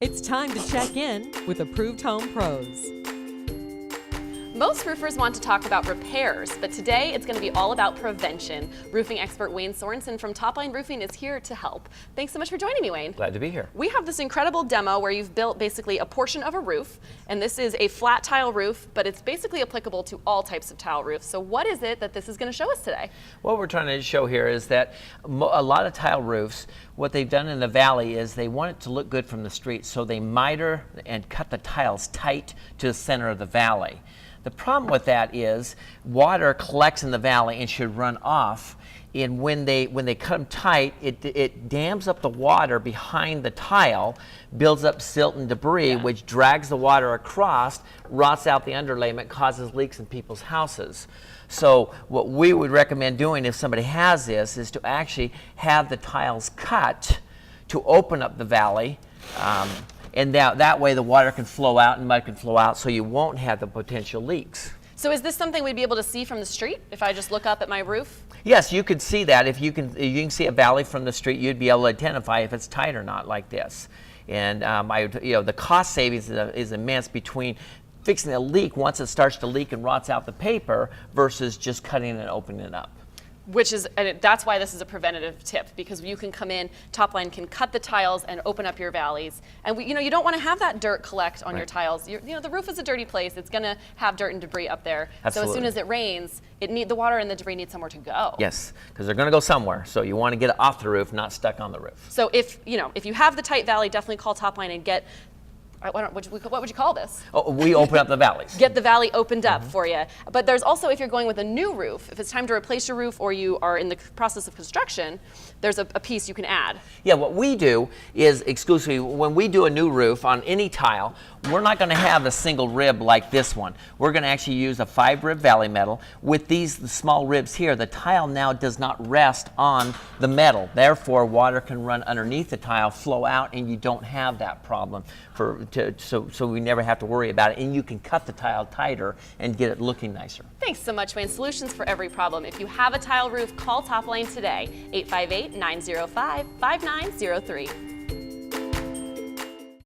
It's time to check in with Approved Home Pros. Most roofers want to talk about repairs, but today it's going to be all about prevention. Roofing expert Wayne Sorensen from Topline Roofing is here to help. Thanks so much for joining me, Wayne. Glad to be here. We have this incredible demo where you've built basically a portion of a roof, and this is a flat tile roof, but it's basically applicable to all types of tile roofs. So what is it that this is going to show us today? What we're trying to show here is that a lot of tile roofs, what they've done in the valley is they want it to look good from the street, so they miter and cut the tiles tight to the center of the valley. The problem with that is water collects in the valley and should run off. And when they cut them tight, it dams up the water behind the tile, builds up silt and debris, which drags the water across, rots out the underlayment, causes leaks in people's houses. So what we would recommend doing if somebody has this is to actually have the tiles cut to open up the valley. And that way the water can flow out and mud can flow out, so you won't have the potential leaks. So is this something we'd be able to see from the street if I just look up at my roof? Yes, you could see that. If you can see a valley from the street, you'd be able to identify if it's tight or not, like this. And the cost savings is immense between fixing a leak once it starts to leak and rots out the paper versus just cutting and opening it up. That's why this is a preventative tip, because you can come in, Topline can cut the tiles and open up your valleys. And you don't want to have that dirt collect on your tiles. The roof is a dirty place. It's going to have dirt and debris up there. Absolutely. So as soon as it rains, the water and the debris need somewhere to go. Yes, because they're going to go somewhere. So you want to get it off the roof, not stuck on the roof. So if you have the tight valley, definitely call Topline and get. What would you call this? Oh, we open up the valleys. Get the valley opened up for you. But there's also, if you're going with a new roof, if it's time to replace your roof or you are in the process of construction, there's a piece you can add. Yeah, what we do is exclusively, when we do a new roof on any tile, we're not going to have a single rib like this one. We're going to actually use a 5-rib valley metal. With the small ribs here, the tile now does not rest on the metal. Therefore, water can run underneath the tile, flow out, and you don't have that problem. So we never have to worry about it, and you can cut the tile tighter and get it looking nicer. Thanks so much, Wayne. Solutions for every problem. If you have a tile roof, call Topline today, 858-905-5903.